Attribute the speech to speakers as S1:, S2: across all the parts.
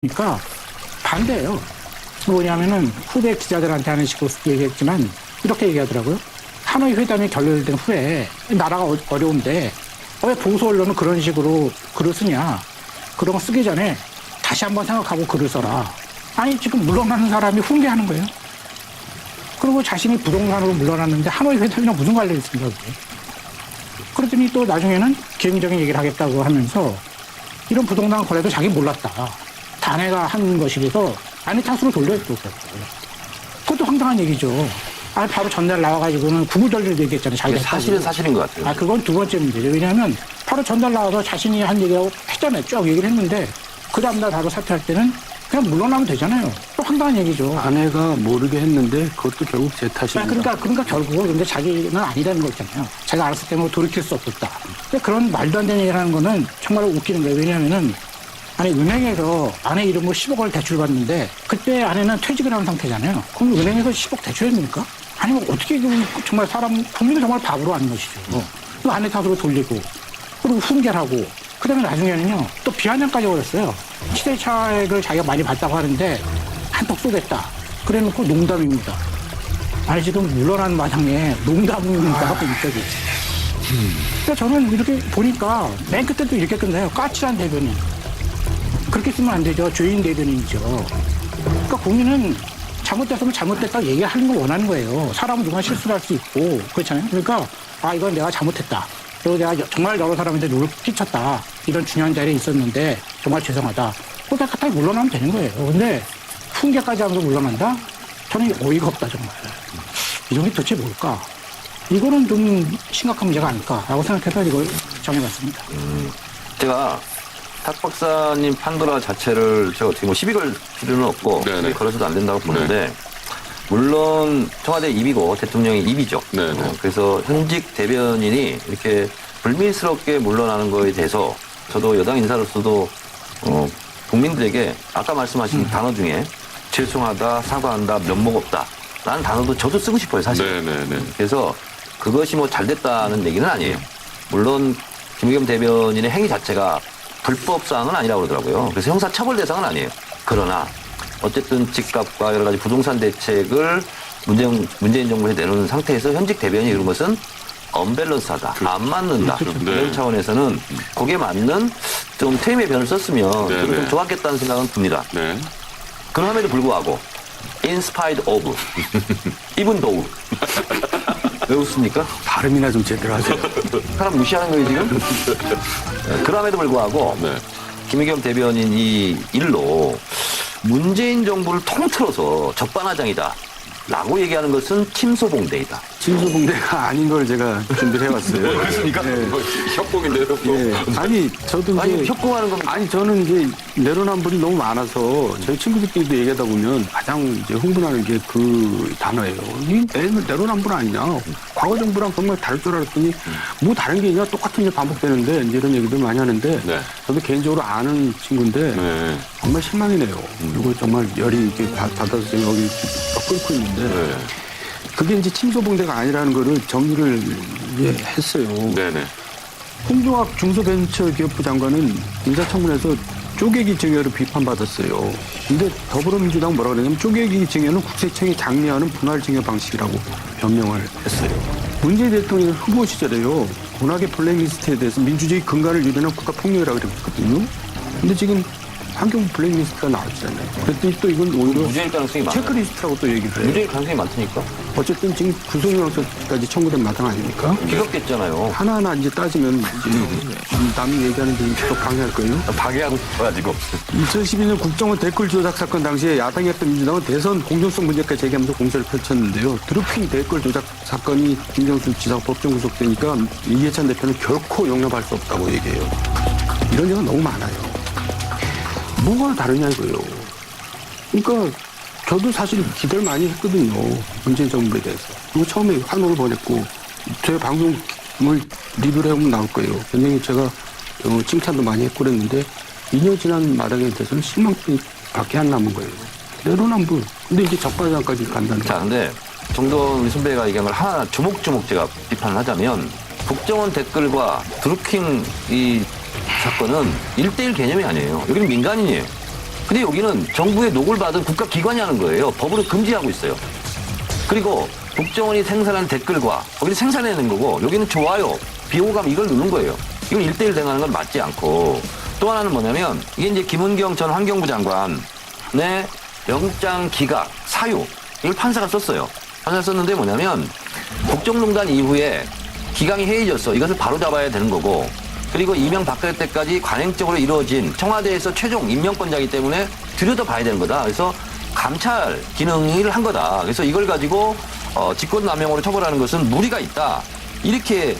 S1: 그러니까 반대예요. 뭐냐면은 후배 기자들한테 하는 식으로 얘기했지만 이렇게 얘기하더라고요. 하노이 회담이 결렬된 후에 나라가 어려운데 왜 보수 언론은 그런 식으로 글을 쓰냐. 그런 거 쓰기 전에 다시 한번 생각하고 글을 써라. 아니 지금 물러나는 사람이 훈계하는 거예요. 그리고 자신이 부동산으로 물러났는데 하노이 회담이랑 무슨 관련이 있습니까? 그게. 그러더니 또 나중에는 개인적인 얘기를 하겠다고 하면서 이런 부동산 거래도 자기 몰랐다. 아내가 한 것이라서 아내 탓으로 돌려했고 그것도 황당한 얘기죠. 아니 바로 전날 나와가지고는 구구절절 얘기했잖아요. 자기가
S2: 사실은 사실인 것 같아요.
S1: 그건 두 번째 문제죠. 왜냐하면 바로 전날 나와서 자신이 한 얘기하고 했잖아요. 쭉 얘기를 했는데 그 다음날 바로 사퇴할 때는 그냥 물러나면 되잖아요. 또 황당한 얘기죠.
S3: 아내가 모르게 했는데 그것도 결국 제 탓입니다.
S1: 그러니까 결국은 근데 자기는 아니라는 거 있잖아요. 자기가 알았을 때 뭐 돌이킬 수 없었다. 근데 그런 말도 안 되는 얘기를 하는 거는 정말 웃기는 거예요. 왜냐하면은 아니 은행에서 아내 이름으로 10억을 대출받는데 그때 아내는 퇴직을 한 상태잖아요. 그럼 은행에서 10억 대출해줍니까? 아니면 어떻게 정말 국민을 정말 바보로 하는 것이죠. 또 아내 탓으로 돌리고 그리고 훈계하고 그다음에 나중에는요 또 비아냥까지 걸었어요. 시대 차익을 자기가 많이 받다고 하는데 한턱 쏘겠다. 그래놓고 농담입니다. 아니 지금 물러난 마당에 농담입니다가 또 있어지. 근데 저는 이렇게 보니까 맨 끝에도 이렇게 끝나요. 까칠한 대변인. 그렇게 쓰면 안 되죠. 죄인 대변인이죠. 그러니까 국민은 잘못됐으면 잘못됐다고 얘기하는 걸 원하는 거예요. 사람은 누가 실수를 할 수 있고 그렇잖아요. 그러니까 이건 내가 잘못했다. 그리고 내가 정말 여러 사람한테 누를 끼쳤다. 이런 중요한 자리에 있었는데 정말 죄송하다. 그거 다 물러나면 되는 거예요. 근데 훈계까지 하면서 물러난다? 저는 어이가 없다 정말. 이 점이 도대체 뭘까? 이거는 좀 심각한 문제가 아닐까라고 생각해서 이걸 정해봤습니다.
S2: 제가 탁 박사님 판도라 자체를 제가 어떻게 시비 걸 필요는 없고 시비 걸어서도 안 된다고 보는데 물론 청와대 입이고 대통령의 입이죠. 그래서 현직 대변인이 이렇게 불미스럽게 물러나는 거에 대해서 저도 여당 인사로서도 국민들에게 아까 말씀하신 단어 중에 죄송하다, 사과한다, 면목 없다 라는 단어도 저도 쓰고 싶어요 사실. 그래서 그것이 뭐 잘됐다는 얘기는 아니에요. 물론 김의겸 대변인의 행위 자체가 불법사항은 아니라고 그러더라고요. 그래서 형사처벌 대상은 아니에요. 그러나 어쨌든 집값과 여러 가지 부동산 대책을 문재인 정부에 내놓은 상태에서 현직 대변인이 이런 것은 언밸런스하다. 안 맞는다. 이런 차원에서는 거기에 맞는 좀 퇴임의 변을 썼으면 좀 좋았겠다는 생각은 듭니다. 그럼에도 불구하고 in spite of, even though 왜 웃습니까?
S3: 발음이나 좀 제대로 하세요.
S2: 사람 무시하는 거예요 지금? 그럼에도 불구하고 김의겸 대변인 이 일로 문재인 정부를 통틀어서 적반하장이다 라고 얘기하는 것은 침소봉대이다.
S3: 침소봉대가 아닌 걸 제가 준비를 해왔어요.
S2: 그렇습니까? 협공인데요, 협공.
S3: 아니 저도 이제
S2: 협공하는 겁니다.
S3: 아니 저는 이제 내로남불이 너무 많아서 저희 친구들끼리도 얘기하다 보면 가장 이제 흥분하는 게 그 단어예요. 이 내로남불 아니냐? 과거 정부랑 정말 다를 줄 알았더니 뭐 다른 게 있냐? 똑같은 일 반복되는데 이제 이런 얘기들 많이 하는데 저도 개인적으로 아는 친구인데 정말 실망이네요. 그리고 정말 열이 이렇게 닫아서 지금 여기 끓고 있는데 그게 이제 침소봉대가 아니라는 거를 정리를 이제 했어요. 홍종학 중소벤처기업부 장관은 인사청문회에서 쪼개기 증여를 비판받았어요. 근데 더불어민주당 뭐라고 그러냐면 쪼개기 증여는 국세청이 장려하는 분할 증여 방식이라고 변명을 했어요. 문재인 대통령 후보 시절에요. 워낙에 블랙리스트에 대해서 민주주의 근간을 유린한 국가폭력이라고 그랬거든요. 근데 지금 환경부 블랙리스트가 나왔잖아요. 그랬더니 또 이건 오히려
S2: 무죄일 가능성이 많아요.
S3: 체크리스트라고 또 얘기를 해요.
S2: 무죄일 가능성이 많으니까.
S3: 어쨌든 지금 구속영장까지 청구된 마당 아닙니까?
S2: 기각됐잖아요.
S3: 하나하나 이제 따지면 남이 얘기하는 데 또 방해할 거예요.
S2: 방해하고 싶어가지고.
S3: 2012년 국정원 댓글 조작 사건 당시에 야당이었던 민주당은 대선 공정성 문제까지 제기하면서 공세를 펼쳤는데요. 드루킹 댓글 조작 사건이 김경수 지사가 법정 구속되니까 이해찬 대표는 결코 용납할 수 없다고 얘기해요. 이런 얘기가 너무 많아요. 뭐가 다르냐 이거예요. 그러니까 저도 사실 기대를 많이 했거든요. 문재인 정부에 대해서. 그리고 처음에 환호를 보냈고 제 방송을 리뷰를 해보면 나올 거예요. 굉장히 제가 칭찬도 많이 했고 그랬는데 2년 지난 마당에 대해서는 실망밖에 안 남은 거예요. 내로남불. 근데 이제 적반하장까지 간다는
S2: 자, 근데 정돈 우리 선배가 얘기한 걸 하나 주목주목 제가 비판을 하자면 국정원 댓글과 드루킹 이 사건은 1대1 개념이 아니에요. 여기는 민간인이에요. 근데 여기는 정부의 녹을 받은 국가기관이 하는 거예요. 법으로 금지하고 있어요. 그리고 국정원이 생산한 댓글과 거기는 생산해낸 거고 여기는 좋아요, 비호감 이걸 누른 거예요. 이걸 1대1 대응하는 건 맞지 않고 또 하나는 뭐냐면 이게 이제 김은경 전 환경부 장관의 영장 기각, 사유 이걸 판사가 썼어요. 판사가 썼는데 뭐냐면 국정농단 이후에 기강이 해이졌어. 이것을 바로잡아야 되는 거고 그리고 이명박근혜 때까지 관행적으로 이루어진 청와대에서 최종 임명권자이기 때문에 들여다봐야 되는 거다. 그래서 감찰 기능을 한 거다. 그래서 이걸 가지고 직권남용으로 처벌하는 것은 무리가 있다. 이렇게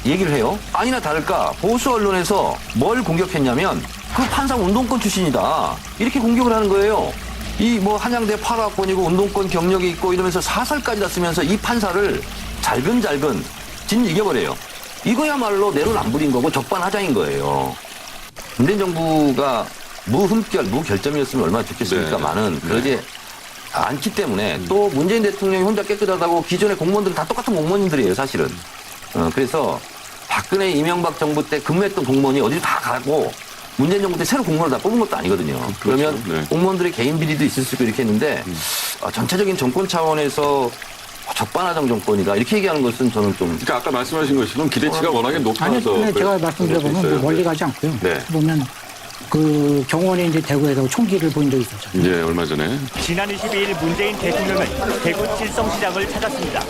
S2: 얘기를 해요. 아니나 다를까 보수 언론에서 뭘 공격했냐면 그 판사 운동권 출신이다. 이렇게 공격을 하는 거예요. 이 뭐 한양대 8학번이고 운동권 경력이 있고 이러면서 사설까지 다 쓰면서 이 판사를 잘근잘근 진 이겨버려요. 이거야말로 내로남불인 거고 적반하장인 거예요. 문재인 정부가 무흠결, 무결점이었으면 얼마나 좋겠습니까만은 그러지 않기 때문에 또 문재인 대통령이 혼자 깨끗하다고 기존의 공무원들은 다 똑같은 공무원들이에요, 사실은. 그래서 박근혜, 이명박 정부 때 근무했던 공무원이 어디로 다 가고 문재인 정부 때 새로 공무원을 다 뽑은 것도 아니거든요. 그러면
S3: 네.
S2: 공무원들의 개인 비리도 있을 수 있고 이렇게 했는데 전체적인 정권 차원에서 적반하장 정권이다 이렇게 얘기하는 것은 저는 좀.
S4: 그러니까 아까 말씀하신 것처럼 기대치가 워낙에 높아서.
S1: 아니, 근데 제가 말씀드려보면 뭐 멀리 가지 않고요.
S4: 네.
S1: 보면 그 경호원이 이제 대구에서 총기를 보인 적이 있었잖아요.
S4: 예, 얼마 전에.
S5: 지난 22일 문재인 대통령은 대구 칠성시장을 찾았습니다.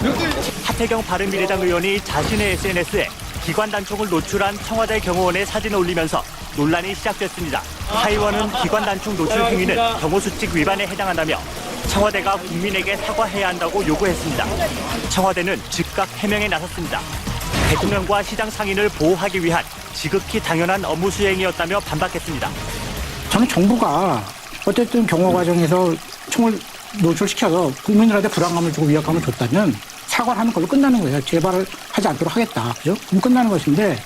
S5: 하태경 바른미래당 의원이 자신의 SNS에 기관 단총을 노출한 청와대 경호원의 사진을 올리면서 논란이 시작됐습니다. 하 의원은 기관 단총 노출 행위는 경호수칙 위반에 해당한다며 청와대가 국민에게 사과해야 한다고 요구했습니다. 청와대는 즉각 해명에 나섰습니다. 대통령과 시장 상인을 보호하기 위한 지극히 당연한 업무 수행이었다며 반박했습니다.
S1: 저는 정부가 어쨌든 경호 과정에서 총을 노출시켜서 국민들한테 불안감을 주고 위압감을 줬다면 사과를 하는 걸로 끝나는 거예요. 재발을 하지 않도록 하겠다. 그죠? 그럼 끝나는 것인데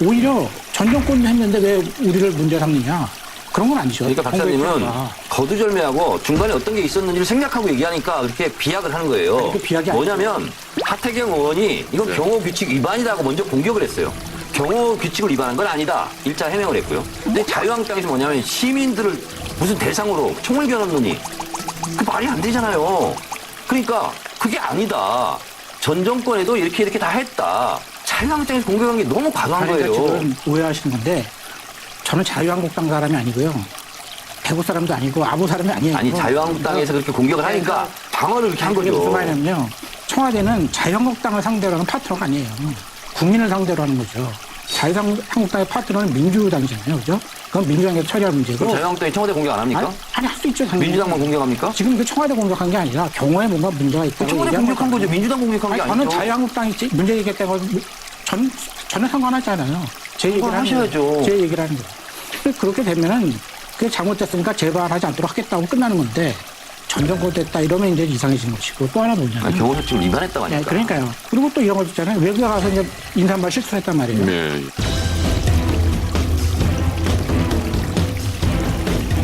S1: 오히려 전 정권도 했는데 왜 우리를 문제 삼느냐. 그런 건 아니죠.
S2: 그러니까 박사님은 거두절미하고 중간에 어떤 게 있었는지를 생략하고 얘기하니까 그렇게 비약을 하는 거예요.
S1: 아니, 그 비약이
S2: 뭐냐면 하태경 의원이 이건 경호규칙 위반이라고 먼저 공격을 했어요. 경호규칙을 위반한 건 아니다. 1차 해명을 했고요. 근데 자유한국당에서 뭐냐면 시민들을 무슨 대상으로 총을 겨눴느니 그 말이 안 되잖아요. 그러니까 그게 아니다. 전 정권에도 이렇게 다 했다. 자유한국당에서 공격한 게 너무 과도한
S1: 그러니까
S2: 거예요.
S1: 지금 오해하시는 건데 저는 자유한국당 사람이 아니고요. 대구 사람도 아니고 아무 사람이 아니에요.
S2: 아니 자유한국당에서 그렇게 공격을 하니까 방어를 이렇게 한
S1: 그게
S2: 거죠.
S1: 무슨 말이냐면요. 청와대는 자유한국당을 상대로 하는 파트너가 아니에요. 국민을 상대로 하는 거죠. 자유한국당의 파트너는 민주당이잖아요. 그죠? 그건 민주당에서 처리할 문제고.
S2: 그럼 자유한국당이 청와대 공격 안 합니까?
S1: 아니 할 수 있죠. 당연히.
S2: 민주당만 공격합니까?
S1: 지금 그 청와대 공격한 게 아니라 경호에 뭔가 문제가 있다고
S2: 청와대
S1: 얘기한
S2: 공격한 거죠. 민주당 공격한 게
S1: 저는
S2: 아니죠.
S1: 자유한국당이 문제 얘기했다고 전혀 상관하지 않아요. 제 얘기를 하는
S2: 하셔야죠.
S1: 거예요. 제 얘기를 하는 거예요. 그렇게 되면은 그게 잘못됐으니까 재발하지 않도록 하겠다고 끝나는 건데 전 정권 됐다 이러면 이제 이상해지는 것이고 또 하나 뭐냐면
S2: 경호수칙을 위반했다고 하니까.
S1: 그러니까요. 그리고 또 이런 거 있잖아요. 외국에 가서 이제 인사말 실수를 했단 말이에요.
S4: 네.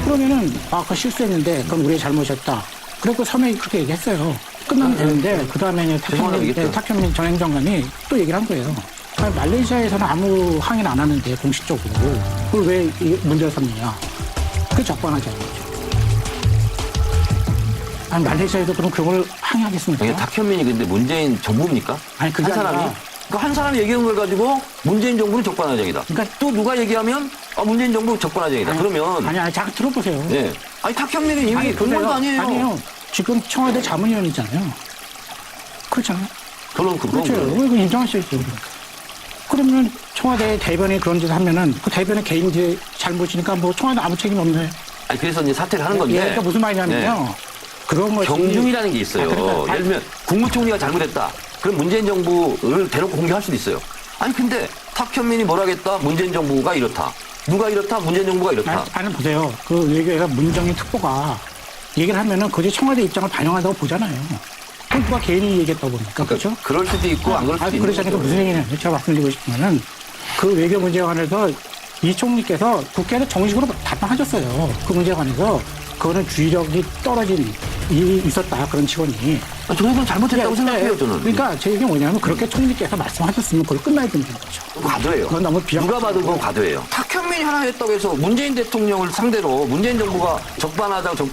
S1: 그러면은 그거 실수했는데 그건 우리의 잘못이었다. 그리고 서명이 그렇게 얘기했어요. 끝나면 되는데 그 다음에 탁현민 전 행정관이 또 얘기를 한 거예요. 아니, 말레이시아에서는 아무 항의를 안 하는데 공식적으로 그걸 왜 문제를 삼느냐. 그게 적반하지 않는 거죠. 아니 말레이시아에도 그럼 그걸 항의하겠습니까?
S2: 이게 탁현민이 근데 문재인 정부입니까?
S1: 아니 그게
S2: 한 사람이?
S1: 아니라
S2: 그 한 사람이 얘기한 걸 가지고 문재인 정부는 적반하장이다.
S1: 그러니까
S2: 또 누가 얘기하면 문재인 정부 적반하장이다. 그러면
S1: 아니 잠깐 들어보세요.
S2: 예. 아니 탁현민은 이미 그런 말도 아니에요.
S1: 아니에요. 지금 청와대 자문위원이잖아요. 그렇잖아요.
S2: 그런
S1: 그렇죠. 왜 그 인정하셔야죠. 그러면 청와대 대변이 그런 짓을 하면은 그 대변의 개인 잘못이니까 뭐 청와대 아무 책임 없네.
S2: 아니 그래서 이제 사퇴를 하는 건데.
S1: 그러니까 무슨 말이냐면요. 그런 것이
S2: 경중이라는 게 있어요.
S1: 그러니까
S2: 예를 들면 국무총리가 잘못했다. 그럼 문재인 정부를 대놓고 공격할 수도 있어요. 아니 근데 탁현민이 뭐라 하겠다. 문재인 정부가 이렇다. 누가 이렇다. 문재인 정부가 이렇다.
S1: 아니 보세요. 그 외교회가 문정인 특보가 얘기를 하면은 그게 청와대 입장을 반영한다고 보잖아요. 그럼 누가 개인이 얘기했다고 봅니까? 그렇죠?
S2: 그럴 수도 있고 안 그럴 수도 있는
S1: 그렇잖아요. 무슨 얘기냐면 제가 말씀드리고 싶은 거는 그 외교 문제에 관해서 이 총리께서 국회에서 정식으로 답변하셨어요. 그 문제에 관해서 그거는 주의력이 떨어진 있었다 그런 직원이.
S2: 저는 잘못했다고 생각해요, 저는.
S1: 그러니까 제 얘기는 뭐냐면 그렇게 총리께서 말씀하셨으면 그걸 끝나야 되는 거죠.
S2: 과도예요.
S1: 그건 너무
S2: 누가 봐도 그건 과도예요. 탁현민이 하나 했다고 해서 문재인 대통령을 상대로 문재인 정부가 적반하장